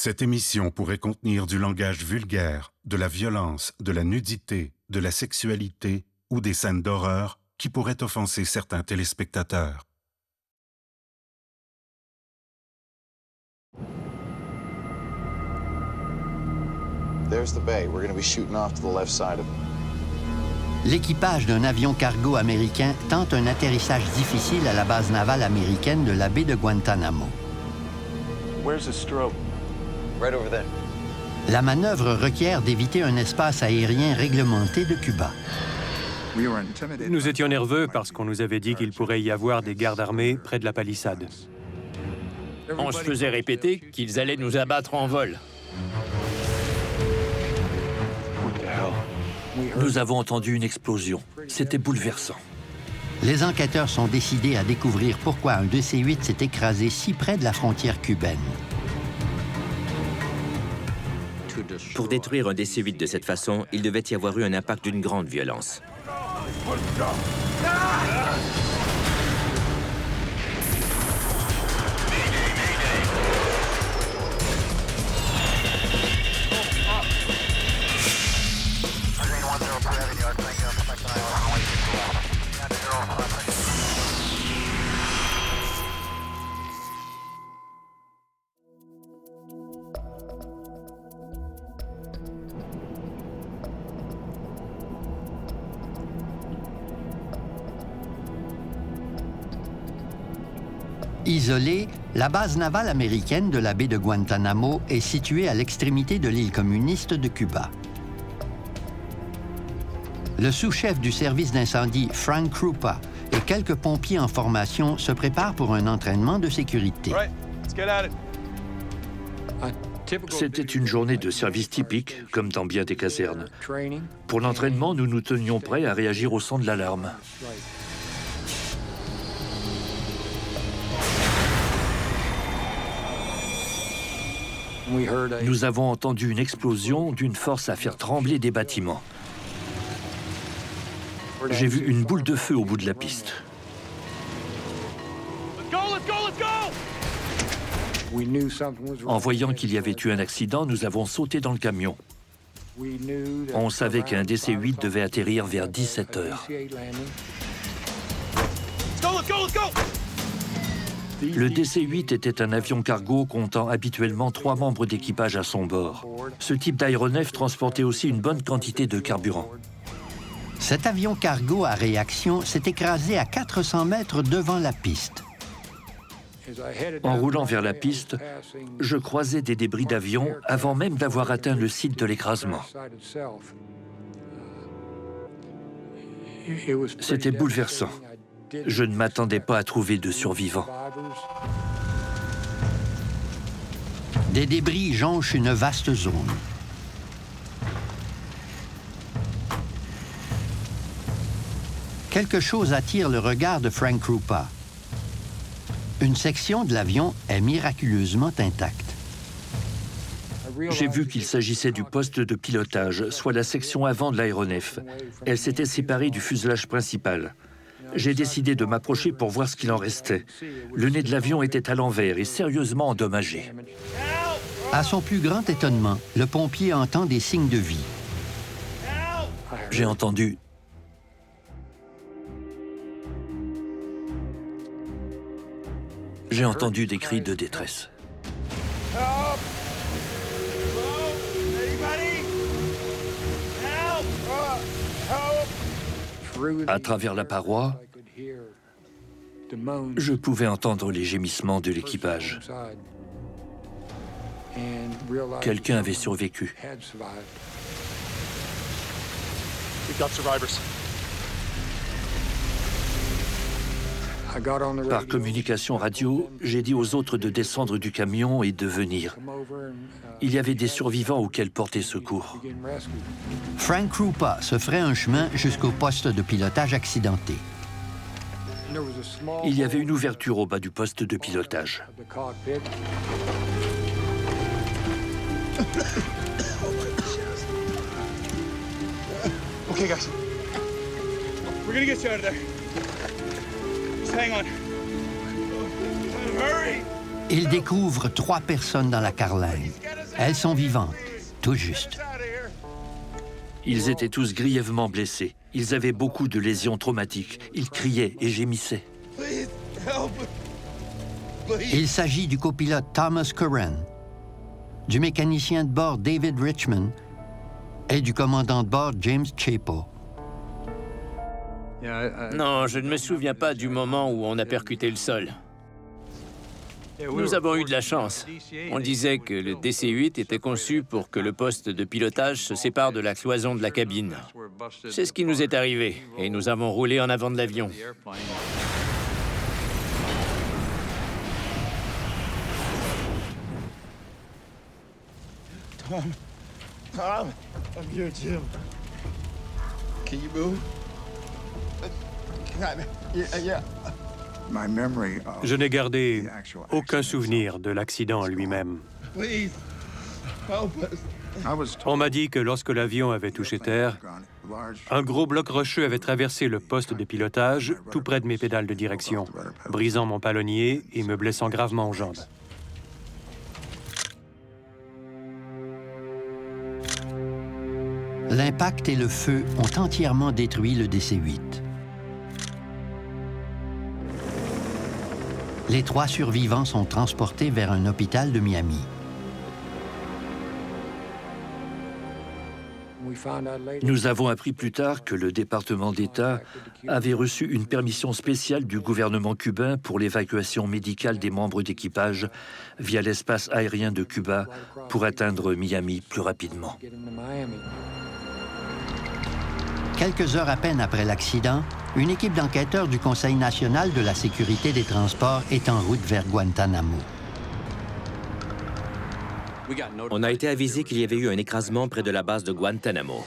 Cette émission pourrait contenir du langage vulgaire, de la violence, de la nudité, de la sexualité ou des scènes d'horreur qui pourraient offenser certains téléspectateurs. There's the bay. We're going to be shooting off to the left side of it. L'équipage d'un avion cargo américain tente un atterrissage difficile à la base navale américaine de la baie de Guantanamo. Where's the strobe? Right over there. La manœuvre requiert d'éviter un espace aérien réglementé de Cuba. Nous étions nerveux parce qu'on nous avait dit qu'il pourrait y avoir des gardes armés près de la palissade. On se faisait répéter qu'ils allaient nous abattre en vol. Nous avons entendu une explosion. C'était bouleversant. Les enquêteurs sont décidés à découvrir pourquoi un DC-8 s'est écrasé si près de la frontière cubaine. Pour détruire un DC-8 de cette façon, il devait y avoir eu un impact d'une grande violence. Isolée, la base navale américaine de la baie de Guantanamo est située à l'extrémité de l'île communiste de Cuba. Le sous-chef du service d'incendie, Frank Krupa, et quelques pompiers en formation se préparent pour un entraînement de sécurité. C'était une journée de service typique, comme dans bien des casernes. Pour l'entraînement, nous nous tenions prêts à réagir au son de l'alarme. Nous avons entendu une explosion d'une force à faire trembler des bâtiments. J'ai vu une boule de feu au bout de la piste. En voyant qu'il y avait eu un accident, nous avons sauté dans le camion. On savait qu'un DC-8 devait atterrir vers 17 heures. Le DC-8 était un avion cargo comptant habituellement 3 membres d'équipage à son bord. Ce type d'aéronef transportait aussi une bonne quantité de carburant. Cet avion cargo à réaction s'est écrasé à 400 mètres devant la piste. En roulant vers la piste, je croisais des débris d'avion avant même d'avoir atteint le site de l'écrasement. C'était bouleversant. Je ne m'attendais pas à trouver de survivants. Des débris jonchent une vaste zone. Quelque chose attire le regard de Frank Krupa. Une section de l'avion est miraculeusement intacte. J'ai vu qu'il s'agissait du poste de pilotage, soit la section avant de l'aéronef. Elle s'était séparée du fuselage principal. J'ai décidé de m'approcher pour voir ce qu'il en restait. Le nez de l'avion était à l'envers et sérieusement endommagé. À son plus grand étonnement, le pompier entend des signes de vie. J'ai entendu des cris de détresse. À travers la paroi, je pouvais entendre les gémissements de l'équipage. Quelqu'un avait survécu. Par communication radio, j'ai dit aux autres de descendre du camion et de venir. Il y avait des survivants auxquels porter secours. Frank Krupa se ferait un chemin jusqu'au poste de pilotage accidenté. Il y avait une ouverture au bas du poste de pilotage. Okay, guys. We're gonna get you out of there. Just hang on. Hurry! Il découvre 3 personnes dans la carlingue. Get Elles sont vivantes, tout juste. Ils étaient tous grièvement blessés. Ils avaient beaucoup de lésions traumatiques. Ils criaient et gémissaient. Il s'agit du copilote Thomas Curran, du mécanicien de bord David Richmond et du commandant de bord James Chapo. Non, je ne me souviens pas du moment où on a percuté le sol. Nous avons eu de la chance. On disait que le DC-8 était conçu pour que le poste de pilotage se sépare de la cloison de la cabine. C'est ce qui nous est arrivé, et nous avons roulé en avant de l'avion. Tom, I'm here, Jim. Can you move? Yeah. Je n'ai gardé aucun souvenir de l'accident lui-même. Please, help us. On m'a dit que lorsque l'avion avait touché terre, un gros bloc rocheux avait traversé le poste de pilotage tout près de mes pédales de direction, brisant mon palonnier et me blessant gravement aux jambes. L'impact et le feu ont entièrement détruit le DC-8. Les 3 survivants sont transportés vers un hôpital de Miami. Nous avons appris plus tard que le département d'État avait reçu une permission spéciale du gouvernement cubain pour l'évacuation médicale des membres d'équipage via l'espace aérien de Cuba pour atteindre Miami plus rapidement. Quelques heures à peine après l'accident, une équipe d'enquêteurs du Conseil national de la sécurité des transports est en route vers Guantanamo. On a été avisé qu'il y avait eu un écrasement près de la base de Guantanamo.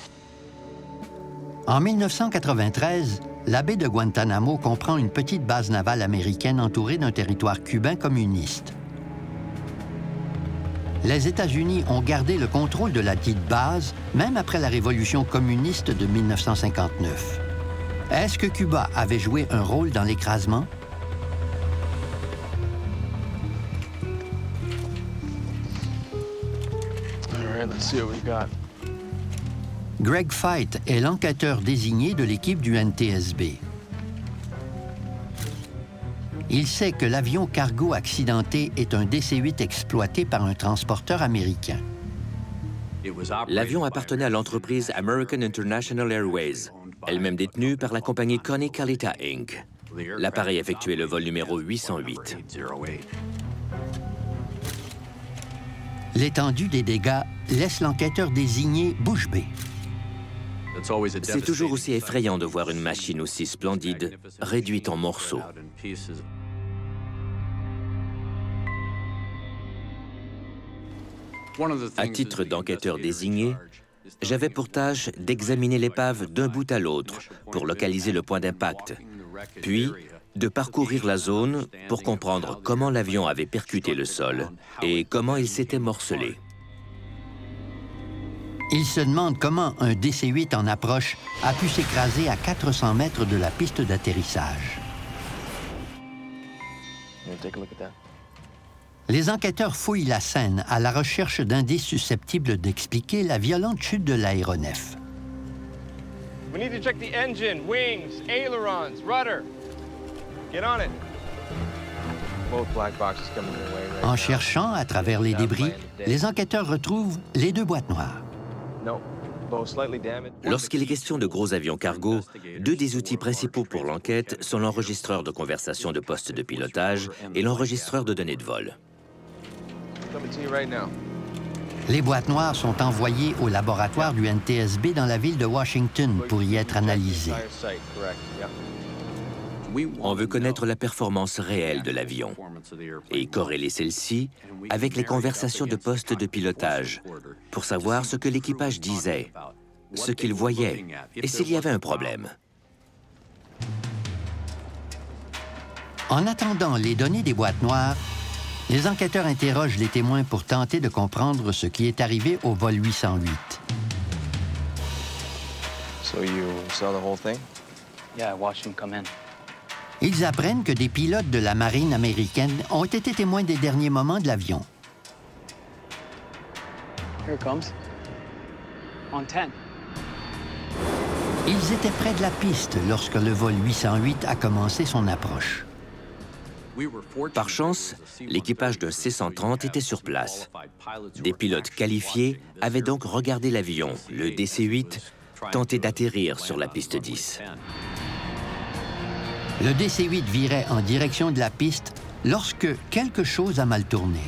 En 1993, la baie de Guantanamo comprend une petite base navale américaine entourée d'un territoire cubain communiste. Les États-Unis ont gardé le contrôle de la dite base, même après la révolution communiste de 1959. Est-ce que Cuba avait joué un rôle dans l'écrasement? Greg Feit est l'enquêteur désigné de l'équipe du NTSB. Il sait que l'avion cargo accidenté est un DC-8 exploité par un transporteur américain. L'avion appartenait à l'entreprise American International Airways, elle-même détenue par la compagnie Connie Kalita Inc. L'appareil effectuait le vol numéro 808. L'étendue des dégâts laisse l'enquêteur désigné bouche bée. C'est toujours aussi effrayant de voir une machine aussi splendide réduite en morceaux. À titre d'enquêteur désigné, j'avais pour tâche d'examiner l'épave d'un bout à l'autre pour localiser le point d'impact, puis de parcourir la zone pour comprendre comment l'avion avait percuté le sol et comment il s'était morcelé. Il se demande comment un DC-8 en approche a pu s'écraser à 400 mètres de la piste d'atterrissage. Les enquêteurs fouillent la scène à la recherche d'indices susceptibles d'expliquer la violente chute de l'aéronef. We need to check the engine, wings, ailerons, rudder. Get on it. Both black boxes coming your way right now. En cherchant à travers les débris, les enquêteurs retrouvent les 2 boîtes noires. No, both slightly damaged. Lorsqu'il est question de gros avions cargo, 2 des outils principaux pour l'enquête sont l'enregistreur de conversation de poste de pilotage et l'enregistreur de données de vol. Coming to you right now. Les boîtes noires sont envoyées au laboratoire du NTSB dans la ville de Washington pour y être analysées. Entire site, correct. Yeah. On veut connaître la performance réelle de l'avion et corréler celle-ci avec les conversations de poste de pilotage pour savoir ce que l'équipage disait, ce qu'il voyait et s'il y avait un problème. En attendant les données des boîtes noires, les enquêteurs interrogent les témoins pour tenter de comprendre ce qui est arrivé au vol 808. So you saw the whole thing? Yeah, I watched him come in. Ils apprennent que des pilotes de la marine américaine ont été témoins des derniers moments de l'avion. Here it comes. On 10. Ils étaient près de la piste lorsque le vol 808 a commencé son approche. Par chance, l'équipage de C-130 était sur place. Des pilotes qualifiés avaient donc regardé l'avion, le DC-8, tenter d'atterrir sur la piste 10. Le DC-8 virait en direction de la piste lorsque quelque chose a mal tourné.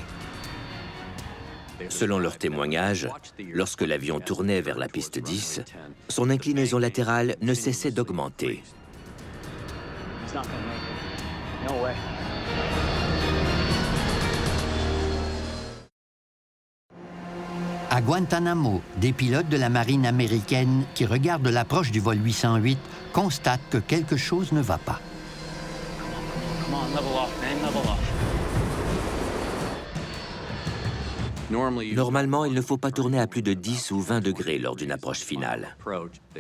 Selon leur témoignage, lorsque l'avion tournait vers la piste 10, son inclinaison latérale ne cessait d'augmenter. He's not gonna make it. No way. À Guantanamo, des pilotes de la marine américaine qui regardent l'approche du vol 808 constatent que quelque chose ne va pas. Come on, level off, man, level off. Normalement, il ne faut pas tourner à plus de 10 ou 20 degrés lors d'une approche finale.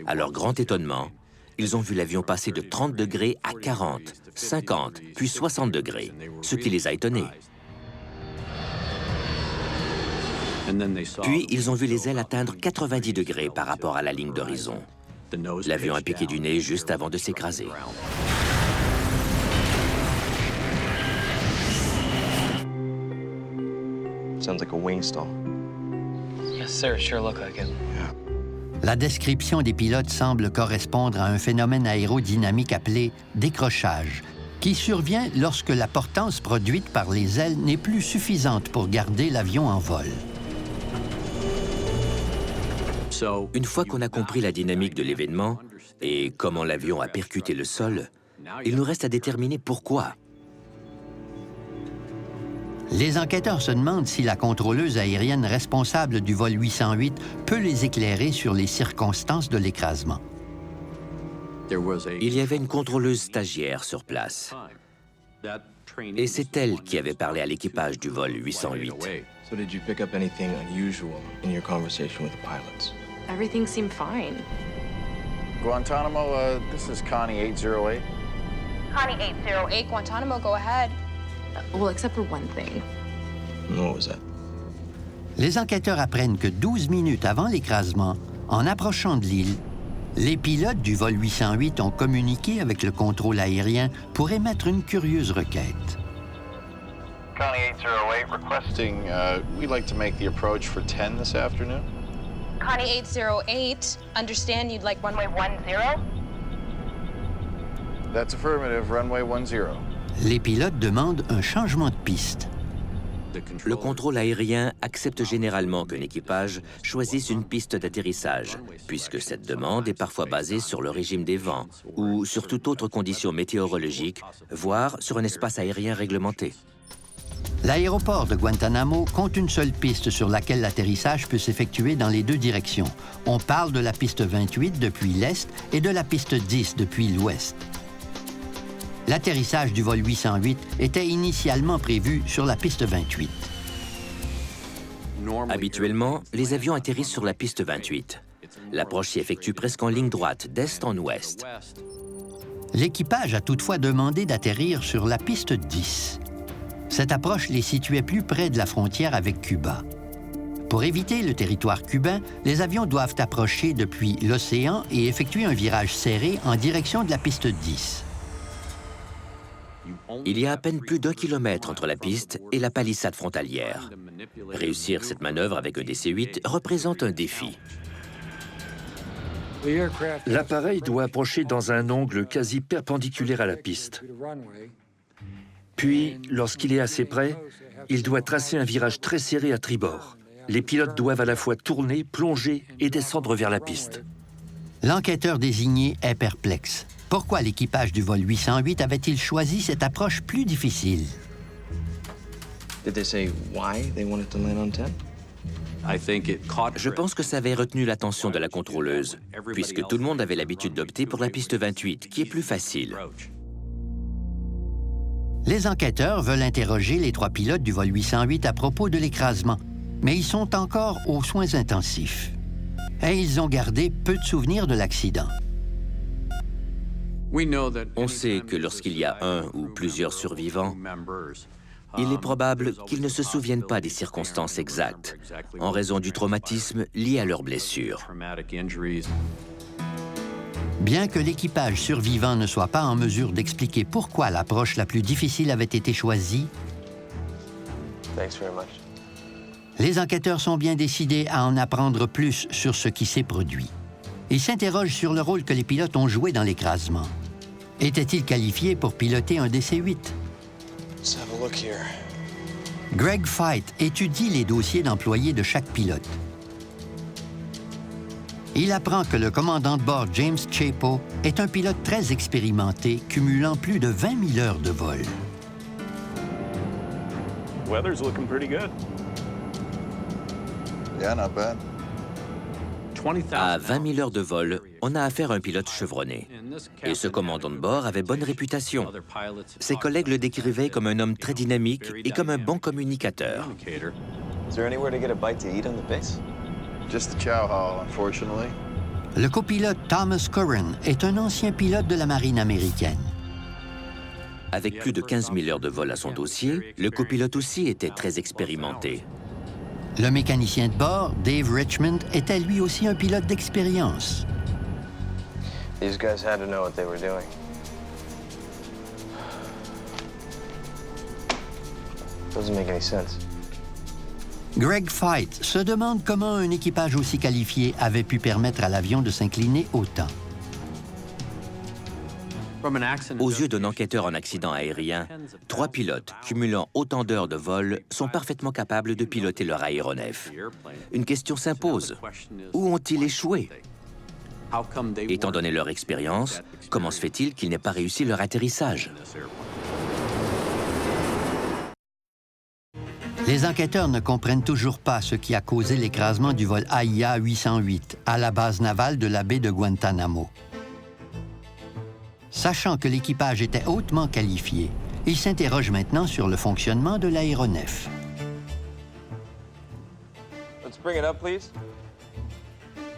À leur grand étonnement, ils ont vu l'avion passer de 30 degrés à 40, 50, puis 60 degrés, ce qui les a étonnés. Puis, ils ont vu les ailes atteindre 90 degrés par rapport à la ligne d'horizon. L'avion a piqué du nez juste avant de s'écraser. Sounds like a wing stall. Yes, sir. Sure look like it. La description des pilotes semble correspondre à un phénomène aérodynamique appelé décrochage, qui survient lorsque la portance produite par les ailes n'est plus suffisante pour garder l'avion en vol. Une fois qu'on a compris la dynamique de l'événement et comment l'avion a percuté le sol, il nous reste à déterminer pourquoi. Les enquêteurs se demandent si la contrôleuse aérienne responsable du vol 808 peut les éclairer sur les circonstances de l'écrasement. Il y avait une contrôleuse stagiaire sur place. Et c'est elle qui avait parlé à l'équipage du vol 808. So did you pick up anything unusual in your conversation with the pilots? Everything seemed fine. Guantanamo, this is Connie 808. Connie 808, Guantanamo, go ahead. Well, except for one thing. What was that? Les enquêteurs apprennent que 12 minutes avant l'écrasement, en approchant de l'île, les pilotes du vol 808 ont communiqué avec le contrôle aérien pour émettre une curieuse requête. Connie 808 requesting, we'd like to make the approach for 10 this afternoon. Connie 808, understand you'd like runway 10? That's affirmative, runway 10. Les pilotes demandent un changement de piste. Le contrôle aérien accepte généralement qu'un équipage choisisse une piste d'atterrissage, puisque cette demande est parfois basée sur le régime des vents ou sur toute autre condition météorologique, voire sur un espace aérien réglementé. L'aéroport de Guantanamo compte une seule piste sur laquelle l'atterrissage peut s'effectuer dans les deux directions. On parle de la piste 28 depuis l'est et de la piste 10 depuis l'ouest. L'atterrissage du vol 808 était initialement prévu sur la piste 28. Habituellement, les avions atterrissent sur la piste 28. L'approche s'y effectue presque en ligne droite, d'est en ouest. L'équipage a toutefois demandé d'atterrir sur la piste 10. Cette approche les situait plus près de la frontière avec Cuba. Pour éviter le territoire cubain, les avions doivent approcher depuis l'océan et effectuer un virage serré en direction de la piste 10. Il y a à peine plus d'1 kilomètre entre la piste et la palissade frontalière. Réussir cette manœuvre avec un DC-8 représente un défi. L'appareil doit approcher dans un angle quasi perpendiculaire à la piste. Puis, lorsqu'il est assez près, il doit tracer un virage très serré à tribord. Les pilotes doivent à la fois tourner, plonger et descendre vers la piste. L'enquêteur désigné est perplexe. Pourquoi l'équipage du vol 808 avait-il choisi cette approche plus difficile? Did they say why they wanted to land on 10? Je pense que ça avait retenu l'attention de la contrôleuse, puisque tout le monde avait l'habitude d'opter pour la piste 28, qui est plus facile. Les enquêteurs veulent interroger les 3 pilotes du vol 808 à propos de l'écrasement, mais ils sont encore aux soins intensifs. Et ils ont gardé peu de souvenirs de l'accident. On sait que lorsqu'il y a un ou plusieurs survivants, Il est probable qu'ils ne se souviennent pas des circonstances exactes, en raison du traumatisme lié à leurs blessures. Bien que l'équipage survivant ne soit pas en mesure d'expliquer pourquoi l'approche la plus difficile avait été choisie, les enquêteurs sont bien décidés à en apprendre plus sur ce qui s'est produit. Ils s'interrogent sur le rôle que les pilotes ont joué dans l'écrasement. Étaient-ils qualifiés pour piloter un DC-8? Greg Feit étudie les dossiers d'employés de chaque pilote. Il apprend que le commandant de bord James Chappo est un pilote très expérimenté, cumulant plus de 20 000 heures de vol. Weather's looking pretty good. Yeah, not bad. À 20 000 heures de vol, on a affaire à un pilote chevronné. Et ce commandant de bord avait bonne réputation. Ses collègues le décrivaient comme un homme très dynamique et comme un bon communicateur. Is there anywhere to get a bite to eat on the base? Just the chow hall, unfortunately. Le copilote Thomas Curran est un ancien pilote de la marine américaine. Avec plus de 15 000 heures de vol à son dossier, le copilote aussi était très expérimenté. Le mécanicien de bord, Dave Richmond, était lui aussi un pilote d'expérience. These guys had to know what they were doing. Doesn't make any sense. Greg Feit se demande comment un équipage aussi qualifié avait pu permettre à l'avion de s'incliner autant. Aux yeux d'un enquêteur en accident aérien, 3 pilotes cumulant autant d'heures de vol sont parfaitement capables de piloter leur aéronef. Une question s'impose. Où ont-ils échoué? Étant donné leur expérience, comment se fait-il qu'ils n'aient pas réussi leur atterrissage? Les enquêteurs ne comprennent toujours pas ce qui a causé l'écrasement du vol AIA 808 à la base navale de la baie de Guantanamo. Sachant que l'équipage était hautement qualifié, ils s'interrogent maintenant sur le fonctionnement de l'aéronef. Let's bring it up, please.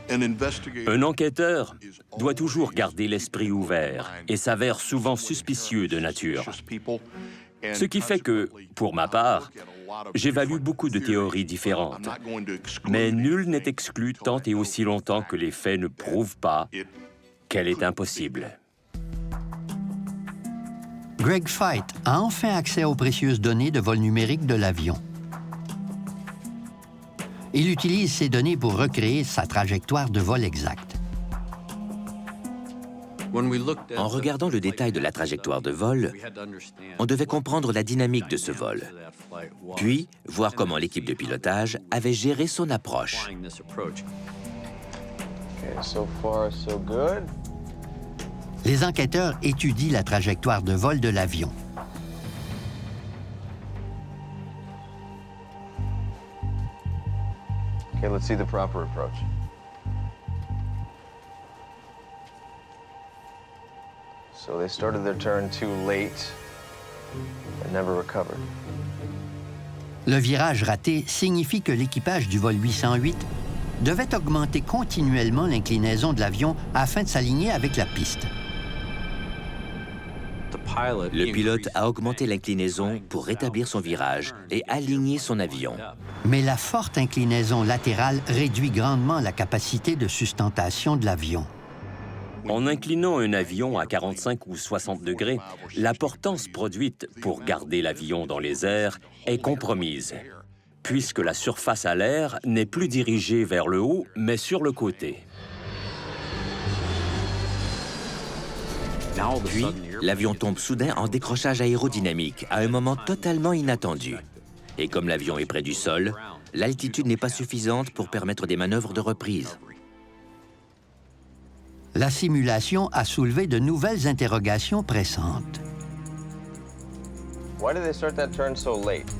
Un enquêteur doit toujours garder l'esprit ouvert et s'avère souvent suspicieux de nature. Ce qui fait que, pour ma part, j'évalue beaucoup de théories différentes. Mais nul n'est exclu tant et aussi longtemps que les faits ne prouvent pas qu'elle est impossible. Greg Feit a enfin accès aux précieuses données de vol numérique de l'avion. Il utilise ces données pour recréer sa trajectoire de vol exacte. En regardant le détail de la trajectoire de vol, on devait comprendre la dynamique de ce vol, puis voir comment l'équipe de pilotage avait géré son approche. Okay, so far, so good. Les enquêteurs étudient la trajectoire de vol de l'avion. Okay, let's see the proper approach. So they started their turn too late and never recovered. Le virage raté signifie que l'équipage du vol 808 devait augmenter continuellement l'inclinaison de l'avion afin de s'aligner avec la piste. Le pilote a augmenté l'inclinaison pour rétablir son virage et aligner son avion. Mais la forte inclinaison latérale réduit grandement la capacité de sustentation de l'avion. En inclinant un avion à 45 ou 60 degrés, la portance produite pour garder l'avion dans les airs est compromise, puisque la surface à l'air n'est plus dirigée vers le haut, mais sur le côté. Puis, l'avion tombe soudain en décrochage aérodynamique à un moment totalement inattendu. Et comme l'avion est près du sol, l'altitude n'est pas suffisante pour permettre des manœuvres de reprise. La simulation a soulevé de nouvelles interrogations pressantes. Why did they start that turn so late?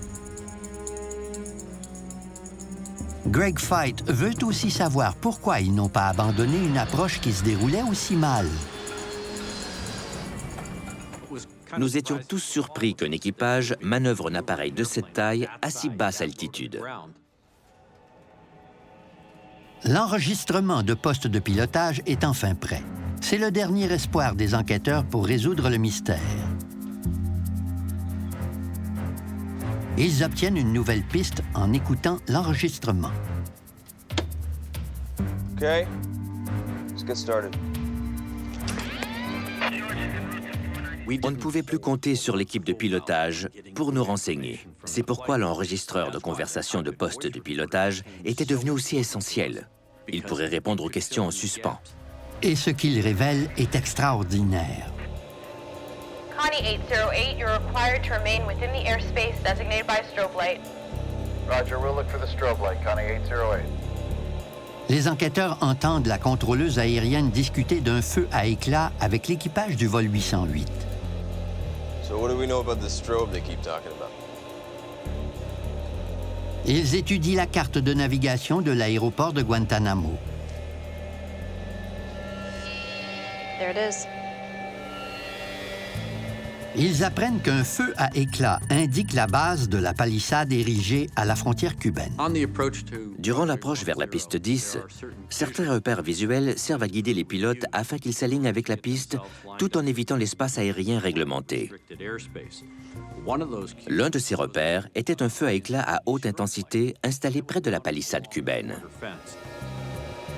Greg Feit veut aussi savoir pourquoi ils n'ont pas abandonné une approche qui se déroulait aussi mal. Nous étions tous surpris qu'un équipage manœuvre un appareil de cette taille à si basse altitude. L'enregistrement de postes de pilotage est enfin prêt. C'est le dernier espoir des enquêteurs pour résoudre le mystère. Ils obtiennent une nouvelle piste en écoutant l'enregistrement. Okay, let's get started. On ne pouvait plus compter sur l'équipe de pilotage pour nous renseigner. C'est pourquoi l'enregistreur de conversation de poste de pilotage était devenu aussi essentiel. Il pourrait répondre aux questions en suspens. Et ce qu'il révèle est extraordinaire. Connie 808, you're required to remain within the airspace designated by strobe light. Roger, we'll look for the strobe light, Connie 808. Les enquêteurs entendent la contrôleuse aérienne discuter d'un feu à éclat avec l'équipage du vol 808. So what do we know about this strobe they keep talking about? Ils étudient la carte de navigation de l'aéroport de Guantanamo. There it is. Ils apprennent qu'un feu à éclat indique la base de la palissade érigée à la frontière cubaine. Durant l'approche vers la piste 10, certains repères visuels servent à guider les pilotes afin qu'ils s'alignent avec la piste tout en évitant l'espace aérien réglementé. L'un de ces repères était un feu à éclat à haute intensité installé près de la palissade cubaine.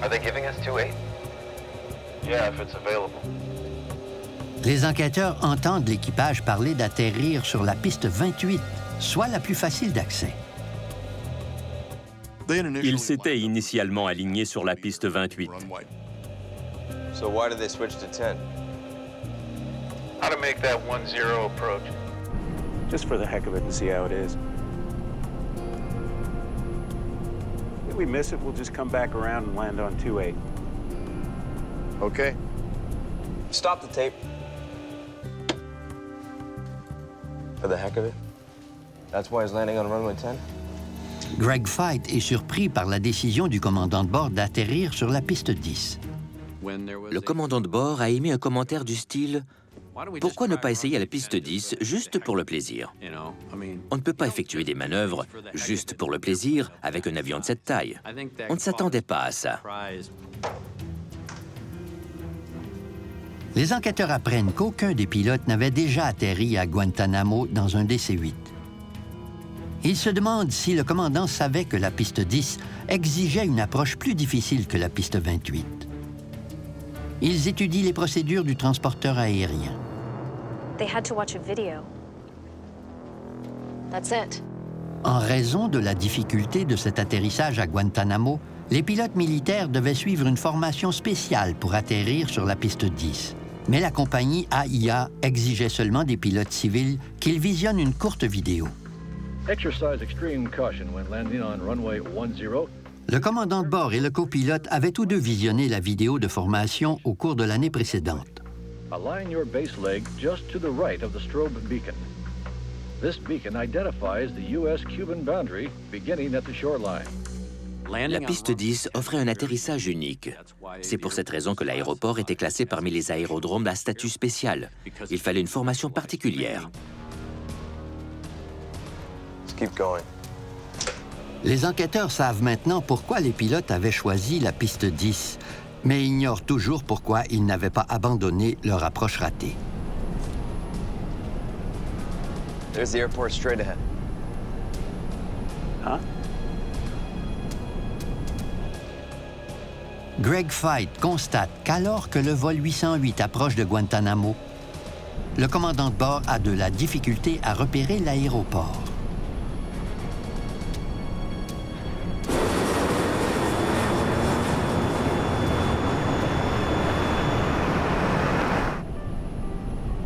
Are they giving us 2-8? Yeah, if it's available. Les enquêteurs entendent l'équipage parler d'atterrir sur la piste 28, soit la plus facile d'accès. Ils s'étaient initialement alignés sur la piste 28. So why did they switch to 10? How to make that 1-0 approach? Just for the heck of it and see how it is. If we miss it, we'll just come back around and land on 2-8. Okay. Stop the tape. For the heck of it? That's why he's landing on runway 10? Greg Fight est surpris par la décision du commandant de bord d'atterrir sur la piste 10. Le commandant de bord a émis un commentaire du style « Pourquoi ne pas essayer à la piste 10 juste pour le plaisir? On ne peut pas effectuer des manœuvres juste pour le plaisir avec un avion de cette taille. On ne s'attendait pas à ça. » Les enquêteurs apprennent qu'aucun des pilotes n'avait déjà atterri à Guantanamo dans un DC-8. Ils se demandent si le commandant savait que la piste 10 exigeait une approche plus difficile que la piste 28. Ils étudient les procédures du transporteur aérien. They had to watch a video. That's it. En raison de la difficulté de cet atterrissage à Guantanamo, les pilotes militaires devaient suivre une formation spéciale pour atterrir sur la piste 10. Mais la compagnie AIA exigeait seulement des pilotes civils qu'ils visionnent une courte vidéo. Exercise extreme caution when landing on runway 10. Le commandant de bord et le copilote avaient tous deux visionné la vidéo de formation au cours de l'année précédente. Align your base leg just to the right of the strobe beacon. This beacon identifies the U.S.-Cuban boundary beginning at the shoreline. La piste 10 offrait un atterrissage unique. C'est pour cette raison que l'aéroport était classé parmi les aérodromes à statut spécial. Il fallait une formation particulière. Let's keep going. Les enquêteurs savent maintenant pourquoi les pilotes avaient choisi la piste 10, mais ignorent toujours pourquoi ils n'avaient pas abandonné leur approche ratée. There's the airport straight ahead. Huh? Greg Fight constate qu'alors que le vol 808 approche de Guantanamo, le commandant de bord a de la difficulté à repérer l'aéroport.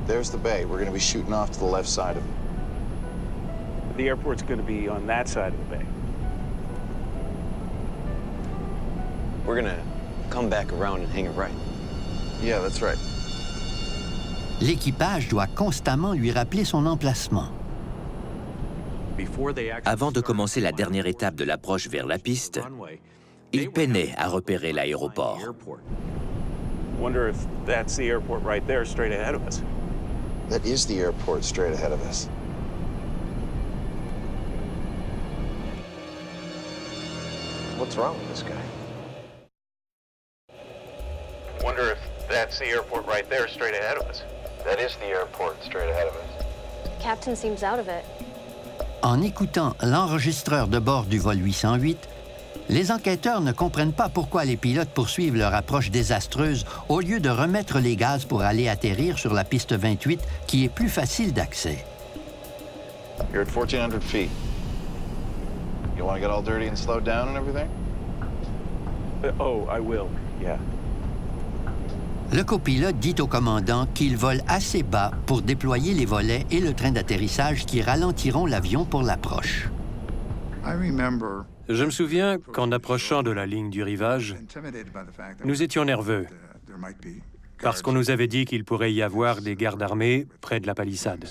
There's the bay. We're going to be shooting off to the left side of it. The airport's going to be on that side of the bay. We're gonna come back around and hang it right. Yeah, that's right. L'équipage doit constamment lui rappeler son emplacement. Avant de commencer la dernière étape de l'approche vers la piste, il peinait à repérer l'aéroport. Wonder if that's the airport right there, straight ahead of us. That is the airport straight ahead of us. What's wrong with this guy? Wonder if that's the airport right there, straight ahead of us. That is the airport straight ahead of us. Captain seems out of it. En écoutant l'enregistreur de bord du vol 808, les enquêteurs ne comprennent pas pourquoi les pilotes poursuivent leur approche désastreuse au lieu de remettre les gaz pour aller atterrir sur la piste 28, qui est plus facile d'accès. You're at 1,400 feet. You want to get all dirty and slow down and everything? Oh, I will, yeah. Le copilote dit au commandant qu'il vole assez bas pour déployer les volets et le train d'atterrissage qui ralentiront l'avion pour l'approche. Je me souviens qu'en approchant de la ligne du rivage, nous étions nerveux parce qu'on nous avait dit qu'il pourrait y avoir des gardes armés près de la palissade.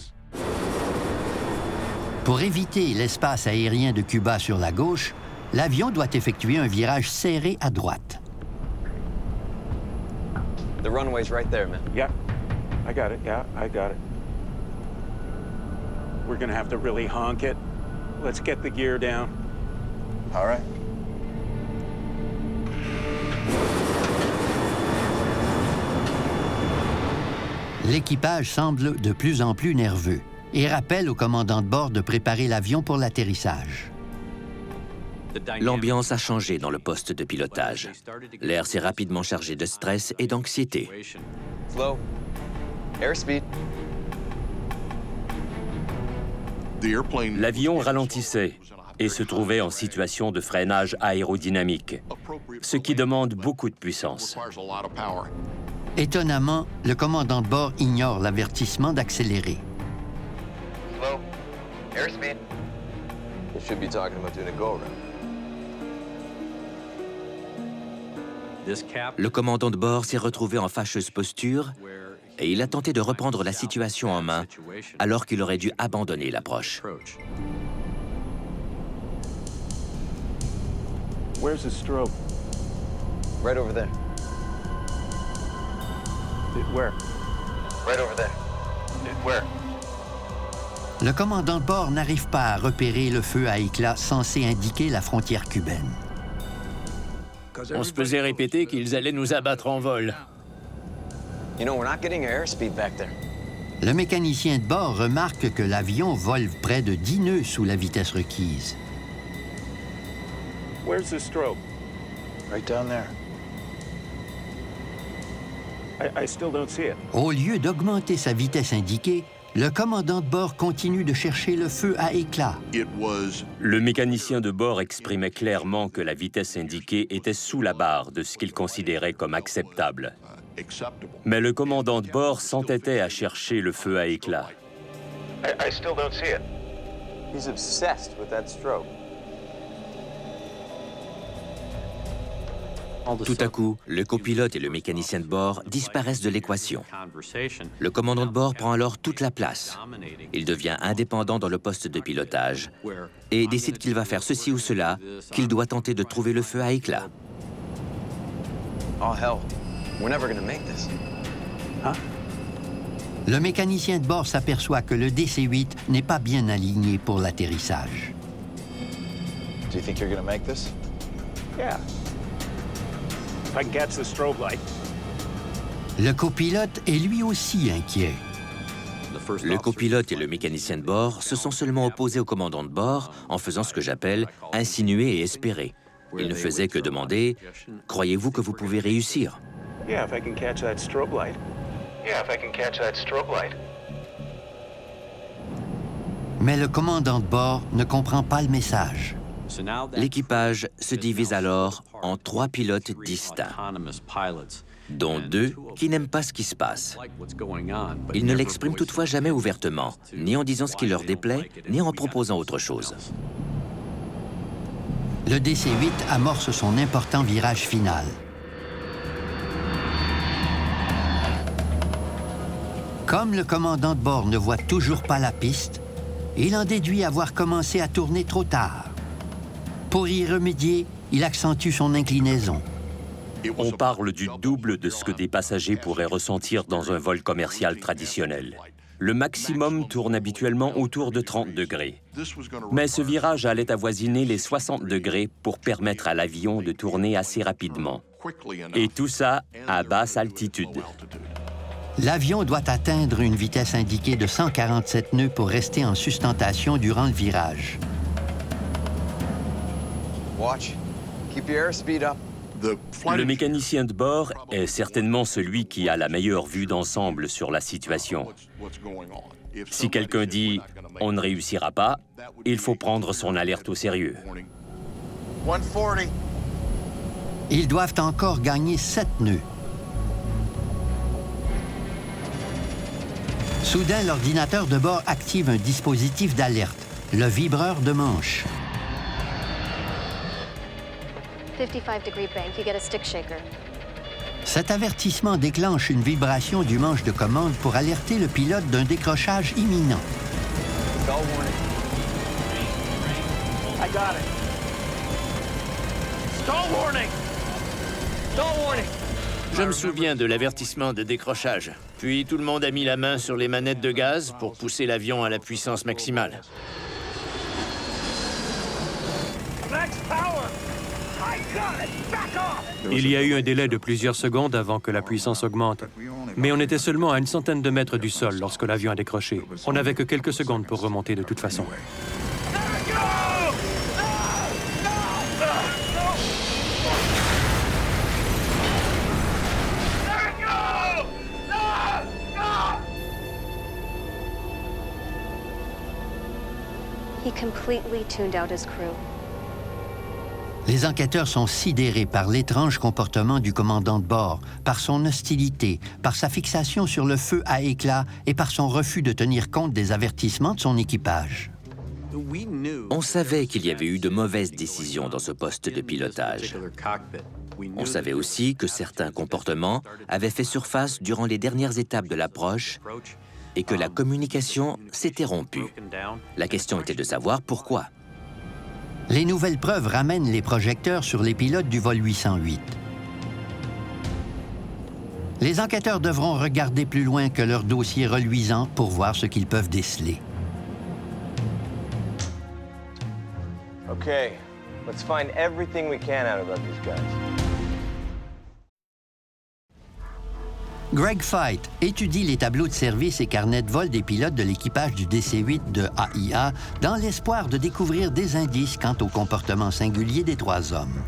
Pour éviter l'espace aérien de Cuba sur la gauche, l'avion doit effectuer un virage serré à droite. The runway's right there, man. Yeah, I got it. Yeah, I got it. We're gonna have to really honk it. Let's get the gear down. All right. L'équipage semble de plus en plus nerveux et rappelle au commandant de bord de préparer l'avion pour l'atterrissage. L'ambiance a changé dans le poste de pilotage. L'air s'est rapidement chargé de stress et d'anxiété. Slow. Airspeed. L'avion ralentissait et se trouvait en situation de freinage aérodynamique, ce qui demande beaucoup de puissance. Étonnamment, le commandant de bord ignore l'avertissement d'accélérer. Slow. Airspeed. You should be talking about doing a go-around. Le commandant de bord s'est retrouvé en fâcheuse posture et il a tenté de reprendre la situation en main alors qu'il aurait dû abandonner l'approche. Where's the strobe? Right over there. Where? Right over there. Where? Le commandant de bord n'arrive pas à repérer le feu à éclat censé indiquer la frontière cubaine. On se faisait répéter qu'ils allaient nous abattre en vol. You know, we're not getting your airspeed back there. Le mécanicien de bord remarque que l'avion vole près de 10 nœuds sous la vitesse requise. Where's the strobe? Right down there. I still don't see it. Au lieu d'augmenter sa vitesse indiquée, le commandant de bord continue de chercher le feu à éclat. Le mécanicien de bord exprimait clairement que la vitesse indiquée était sous la barre de ce qu'il considérait comme acceptable. Mais le commandant de bord s'entêtait à chercher le feu à éclat. I still don't see it. He's obsessed with that strobe. Tout à coup, le copilote et le mécanicien de bord disparaissent de l'équation. Le commandant de bord prend alors toute la place. Il devient indépendant dans le poste de pilotage et décide qu'il va faire ceci ou cela, qu'il doit tenter de trouver le feu à éclat. Oh hell, we're never gonna make this. Le mécanicien de bord s'aperçoit que le DC-8 n'est pas bien aligné pour l'atterrissage. Do you think you're gonna make this? Yeah. If I can catch the strobe light. Le copilote est lui aussi inquiet. Le copilote et le mécanicien de bord se sont seulement opposés au commandant de bord en faisant ce que j'appelle insinuer et espérer. Ils ne faisaient que demander « Croyez-vous que vous pouvez réussir ?» Yeah, if I can catch that strobe light. Yeah, if I can catch that strobe light. Mais le commandant de bord ne comprend pas le message. L'équipage se divise alors en 3 pilotes distincts, dont 2 qui n'aiment pas ce qui se passe. Ils ne l'expriment toutefois jamais ouvertement, ni en disant ce qui leur déplaît, ni en proposant autre chose. Le DC-8 amorce son important virage final. Comme le commandant de bord ne voit toujours pas la piste, il en déduit avoir commencé à tourner trop tard. Pour y remédier, il accentue son inclinaison. On parle du double de ce que des passagers pourraient ressentir dans un vol commercial traditionnel. Le maximum tourne habituellement autour de 30 degrés. Mais ce virage allait avoisiner les 60 degrés pour permettre à l'avion de tourner assez rapidement. Et tout ça à basse altitude. L'avion doit atteindre une vitesse indiquée de 147 nœuds pour rester en sustentation durant le virage. Watch. Keep your airspeed up. Le mécanicien de bord est certainement celui qui a la meilleure vue d'ensemble sur la situation. Si quelqu'un dit « on ne réussira pas », il faut prendre son alerte au sérieux. 140. Ils doivent encore gagner 7 nœuds. Soudain, l'ordinateur de bord active un dispositif d'alerte, le vibreur de manche. 55-degree bank, you get a stick shaker. Cet avertissement déclenche une vibration du manche de commande pour alerter le pilote d'un décrochage imminent. Stall warning. I got it. Stall warning! Stall warning! Je me souviens de l'avertissement de décrochage. Puis tout le monde a mis la main sur les manettes de gaz pour pousser l'avion à la puissance maximale. Max power! I got it! Back off! Il y a eu un délai de plusieurs secondes avant que la puissance augmente. Mais on était seulement à une centaine de mètres du sol lorsque l'avion a décroché. On n'avait que quelques secondes pour remonter de toute façon. He completely tuned out his crew. Les enquêteurs sont sidérés par l'étrange comportement du commandant de bord, par son hostilité, par sa fixation sur le feu à éclat et par son refus de tenir compte des avertissements de son équipage. On savait qu'il y avait eu de mauvaises décisions dans ce poste de pilotage. On savait aussi que certains comportements avaient fait surface durant les dernières étapes de l'approche et que la communication s'était rompue. La question était de savoir pourquoi. Les nouvelles preuves ramènent les projecteurs sur les pilotes du vol 808. Les enquêteurs devront regarder plus loin que leur dossier reluisant pour voir ce qu'ils peuvent déceler. Okay, let's find everything we can out about these guys. Greg Feit étudie les tableaux de service et carnets de vol des pilotes de l'équipage du DC-8 de AIA dans l'espoir de découvrir des indices quant au comportement singulier des 3 hommes.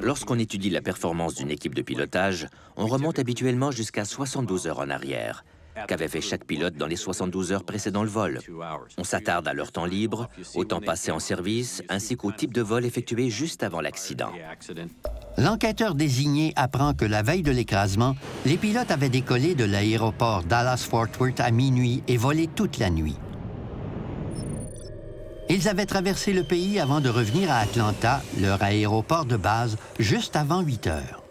Lorsqu'on étudie la performance d'une équipe de pilotage, on remonte habituellement jusqu'à 72 heures en arrière. Qu'avait fait chaque pilote dans les 72 heures précédant le vol? On s'attarde à leur temps libre, au temps passé en service, ainsi qu'au type de vol effectué juste avant l'accident. L'enquêteur désigné apprend que la veille de l'écrasement, les pilotes avaient décollé de l'aéroport Dallas-Fort Worth à minuit et volé toute la nuit. Ils avaient traversé le pays avant de revenir à Atlanta, leur aéroport de base, juste avant 8 heures.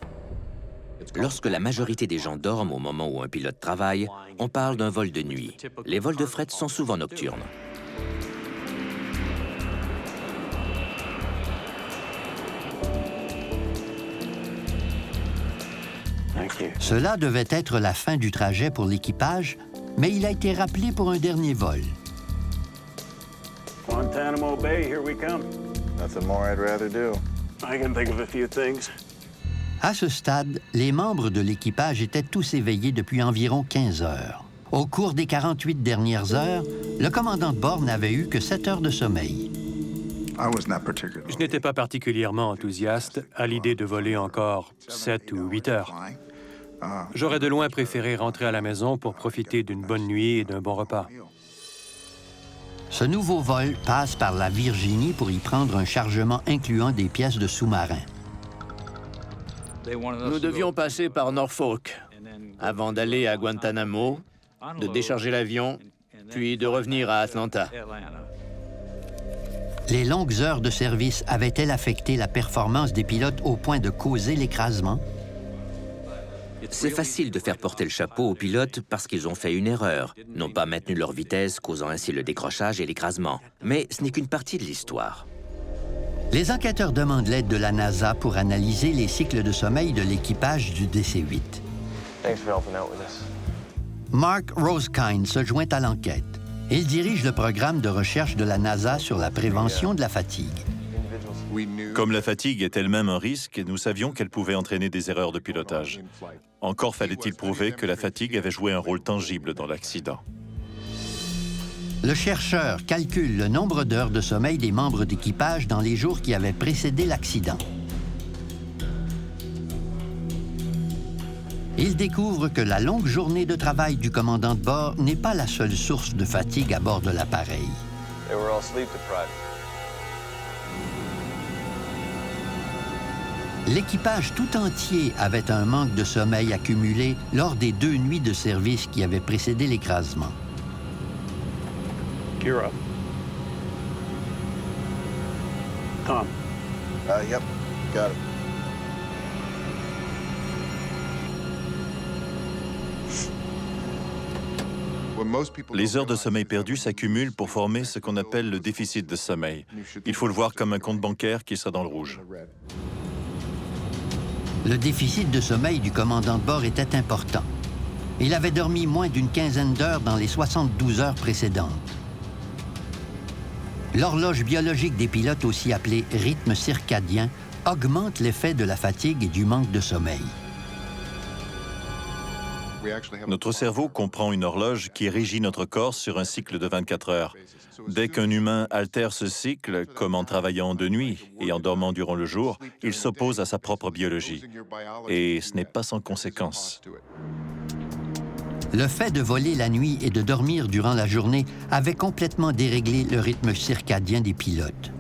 Lorsque la majorité des gens dorment au moment où un pilote travaille, on parle d'un vol de nuit. Les vols de fret sont souvent nocturnes. Cela devait être la fin du trajet pour l'équipage, mais il a été rappelé pour un dernier vol. Guantanamo Bay, here we come. Nothing more I'd rather do. I can think of a few things. À ce stade, les membres de l'équipage étaient tous éveillés depuis environ 15 heures. Au cours des 48 dernières heures, le commandant de bord n'avait eu que 7 heures de sommeil. Je n'étais pas particulièrement enthousiaste à l'idée de voler encore 7 ou 8 heures. J'aurais de loin préféré rentrer à la maison pour profiter d'une bonne nuit et d'un bon repas. Ce nouveau vol passe par la Virginie pour y prendre un chargement incluant des pièces de sous-marin. Nous devions passer par Norfolk avant d'aller à Guantanamo, de décharger l'avion, puis de revenir à Atlanta. Les longues heures de service avaient-elles affecté la performance des pilotes au point de causer l'écrasement? C'est facile de faire porter le chapeau aux pilotes parce qu'ils ont fait une erreur, n'ont pas maintenu leur vitesse, causant ainsi le décrochage et l'écrasement. Mais ce n'est qu'une partie de l'histoire. Les enquêteurs demandent l'aide de la NASA pour analyser les cycles de sommeil de l'équipage du DC-8. Mark Roskine se joint à l'enquête. Il dirige le programme de recherche de la NASA sur la prévention de la fatigue. Comme la fatigue est elle-même un risque, nous savions qu'elle pouvait entraîner des erreurs de pilotage. Encore fallait-il prouver que la fatigue avait joué un rôle tangible dans l'accident. Le chercheur calcule le nombre d'heures de sommeil des membres d'équipage dans les jours qui avaient précédé l'accident. Il découvre que la longue journée de travail du commandant de bord n'est pas la seule source de fatigue à bord de l'appareil. L'équipage tout entier avait un manque de sommeil accumulé lors des 2 nuits de service qui avaient précédé l'écrasement. Gear up. Tom. Yep, got it. Les heures de sommeil perdues s'accumulent pour former ce qu'on appelle le déficit de sommeil. Il faut le voir comme un compte bancaire qui sera dans le rouge. Le déficit de sommeil du commandant de bord était important. Il avait dormi moins d'une quinzaine d'heures dans les 72 heures précédentes. L'horloge biologique des pilotes, aussi appelée rythme circadien, augmente l'effet de la fatigue et du manque de sommeil. Notre cerveau comprend une horloge qui régit notre corps sur un cycle de 24 heures. Dès qu'un humain altère ce cycle, comme en travaillant de nuit et en dormant durant le jour, il s'oppose à sa propre biologie. Et ce n'est pas sans conséquence. Le fait de voler la nuit et de dormir durant la journée avait complètement déréglé le rythme circadien des pilotes.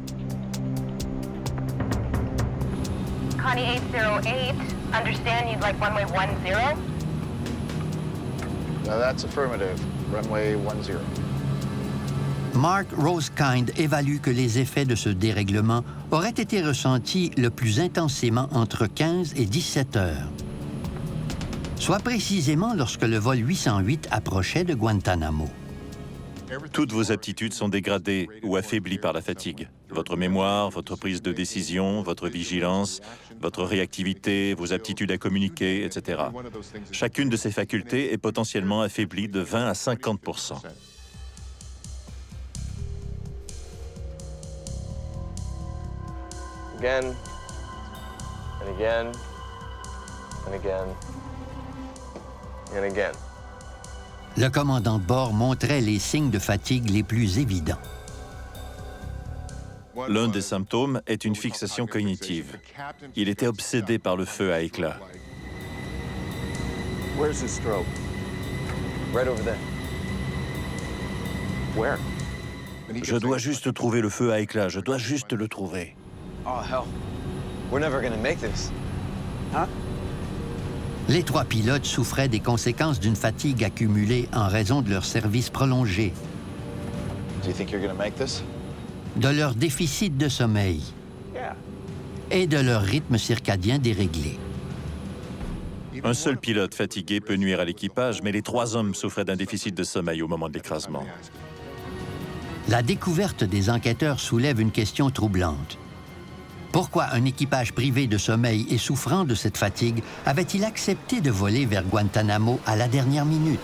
Connie 808, understand you'd like runway 10? That's affirmative. Runway 10. Mark Rosekind évalue que les effets de ce dérèglement auraient été ressentis le plus intensément entre 15 et 17 heures, soit précisément lorsque le vol 808 approchait de Guantanamo. Toutes vos aptitudes sont dégradées ou affaiblies par la fatigue. Votre mémoire, votre prise de décision, votre vigilance, votre réactivité, vos aptitudes à communiquer, etc. Chacune de ces facultés est potentiellement affaiblie de 20 à 50%. Again, and again, and again, and again. Le commandant de bord montrait les signes de fatigue les plus évidents. L'un des symptômes est une fixation cognitive. Il était obsédé par le feu à éclat. Where's the strobe? Right over there. Where? Je dois juste trouver le feu à éclat, je dois juste le trouver. Oh, hell. We're never gonna make this. Huh? Les 3 pilotes souffraient des conséquences d'une fatigue accumulée en raison de leur service prolongé, de leur déficit de sommeil et de leur rythme circadien déréglé. Un seul pilote fatigué peut nuire à l'équipage, mais les 3 hommes souffraient d'un déficit de sommeil au moment de l'écrasement. La découverte des enquêteurs soulève une question troublante. Pourquoi un équipage privé de sommeil et souffrant de cette fatigue avait-il accepté de voler vers Guantanamo à la dernière minute?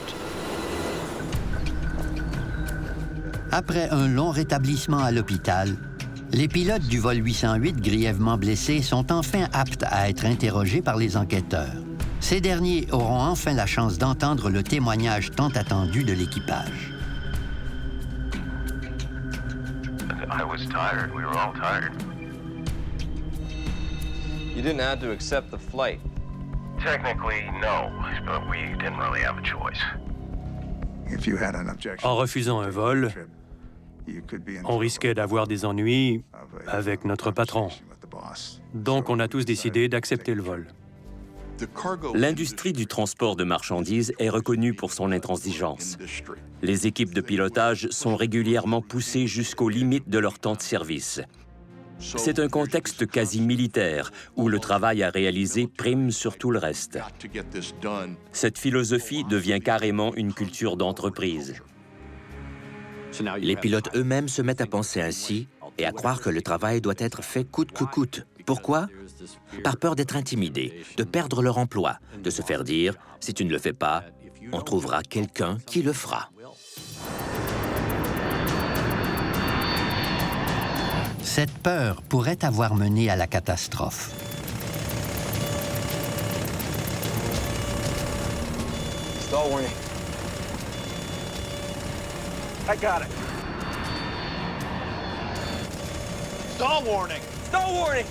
Après un long rétablissement à l'hôpital, les pilotes du vol 808 grièvement blessés sont enfin aptes à être interrogés par les enquêteurs. Ces derniers auront enfin la chance d'entendre le témoignage tant attendu de l'équipage. I was tired. We were all tired. You didn't have to accept the flight. Technically, no, but we didn't really have a choice. En refusant un vol, on risquait d'avoir des ennuis avec notre patron. Donc, on a tous décidé d'accepter le vol. L'industrie du transport de marchandises est reconnue pour son intransigeance. Les équipes de pilotage sont régulièrement poussées jusqu'aux limites de leur temps de service. C'est un contexte quasi militaire où le travail à réaliser prime sur tout le reste. Cette philosophie devient carrément une culture d'entreprise. Les pilotes eux-mêmes se mettent à penser ainsi et à croire que le travail doit être fait coûte que coûte. Pourquoi? Par peur d'être intimidés, de perdre leur emploi, de se faire dire « si tu ne le fais pas, on trouvera quelqu'un qui le fera ». Cette peur pourrait avoir mené à la catastrophe. Stall warning. I got it. Stall warning! Stall warning!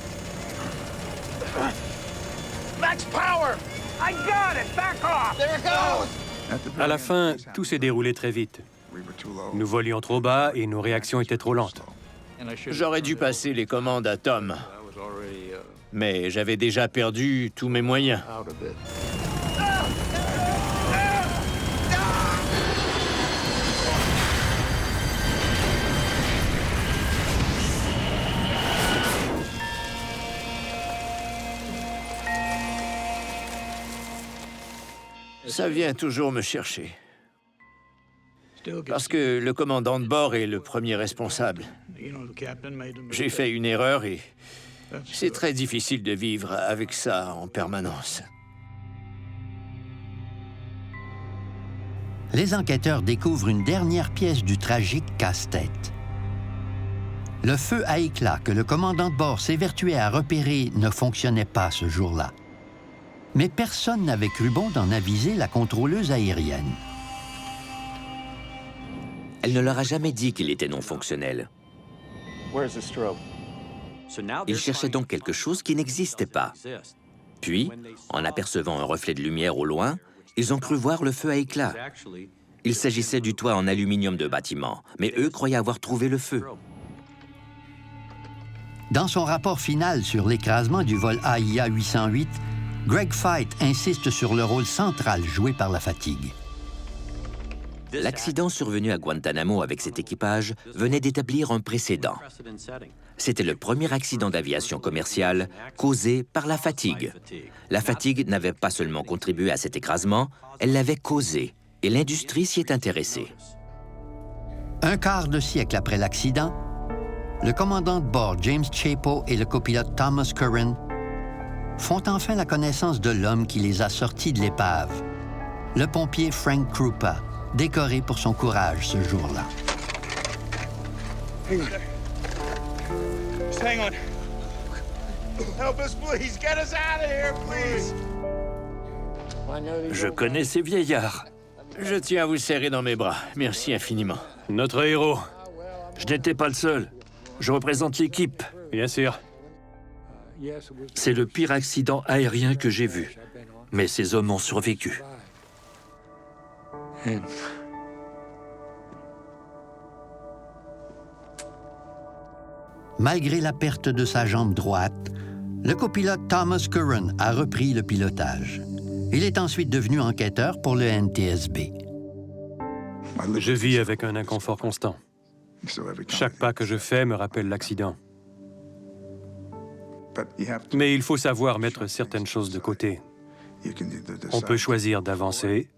Max power! I got it! Back off! There it goes! À la fin, tout s'est déroulé très vite. Nous volions trop bas et nos réactions étaient trop lentes. J'aurais dû passer les commandes à Tom, mais j'avais déjà perdu tous mes moyens. Ça vient toujours me chercher. Parce que le commandant de bord est le premier responsable. J'ai fait une erreur et c'est très difficile de vivre avec ça en permanence. Les enquêteurs découvrent une dernière pièce du tragique casse-tête. Le feu à éclat que le commandant de bord s'évertuait à repérer ne fonctionnait pas ce jour-là. Mais personne n'avait cru bon d'en aviser la contrôleuse aérienne. Elle ne leur a jamais dit qu'il était non fonctionnel. Ils cherchaient donc quelque chose qui n'existait pas. Puis, en apercevant un reflet de lumière au loin, ils ont cru voir le feu à éclat. Il s'agissait du toit en aluminium de bâtiment, mais eux croyaient avoir trouvé le feu. Dans son rapport final sur l'écrasement du vol AIA 808, Greg Feit insiste sur le rôle central joué par la fatigue. L'accident survenu à Guantanamo avec cet équipage venait d'établir un précédent. C'était le premier accident d'aviation commerciale causé par la fatigue. La fatigue n'avait pas seulement contribué à cet écrasement, elle l'avait causé, et l'industrie s'y est intéressée. Un quart de siècle après l'accident, le commandant de bord James Chapot et le copilote Thomas Curran font enfin la connaissance de l'homme qui les a sortis de l'épave, le pompier Frank Krupa, décoré pour son courage ce jour-là. Just hang on. Help us, please. Get us out of here, please. Je connais ces vieillards. Je tiens à vous serrer dans mes bras. Merci infiniment. Notre héros. Je n'étais pas le seul. Je représente l'équipe. Bien sûr. C'est le pire accident aérien que j'ai vu. Mais ces hommes ont survécu. Malgré la perte de sa jambe droite, le copilote Thomas Curran a repris le pilotage. Il est ensuite devenu enquêteur pour le NTSB. Je vis avec un inconfort constant. Chaque pas que je fais me rappelle l'accident. Mais il faut savoir mettre certaines choses de côté. On peut choisir d'avancer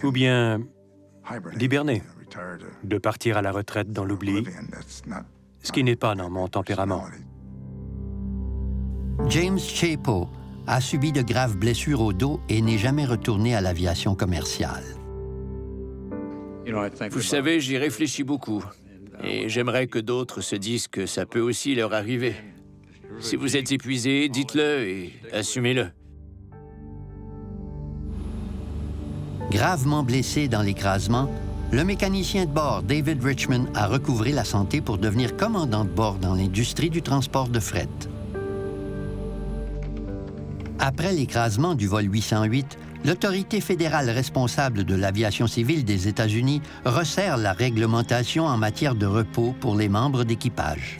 ou bien d'hiberner, de partir à la retraite dans l'oubli, ce qui n'est pas dans mon tempérament. James Chapot a subi de graves blessures au dos et n'est jamais retourné à l'aviation commerciale. Vous savez, j'y réfléchis beaucoup. Et j'aimerais que d'autres se disent que ça peut aussi leur arriver. Si vous êtes épuisé, dites-le et assumez-le. Gravement blessé dans l'écrasement, le mécanicien de bord David Richman a recouvré la santé pour devenir commandant de bord dans l'industrie du transport de fret. Après l'écrasement du vol 808, l'autorité fédérale responsable de l'aviation civile des États-Unis resserre la réglementation en matière de repos pour les membres d'équipage.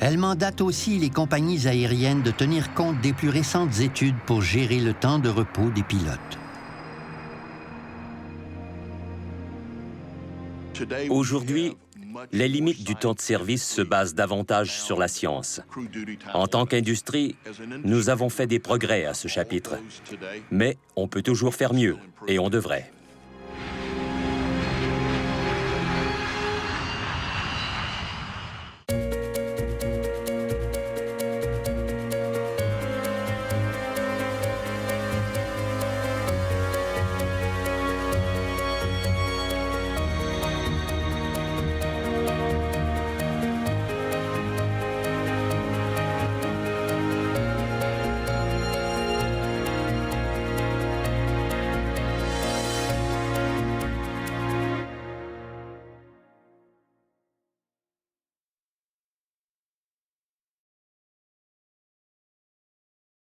Elle mandate aussi les compagnies aériennes de tenir compte des plus récentes études pour gérer le temps de repos des pilotes. Aujourd'hui, les limites du temps de service se basent davantage sur la science. En tant qu'industrie, nous avons fait des progrès à ce chapitre. Mais on peut toujours faire mieux, et on devrait.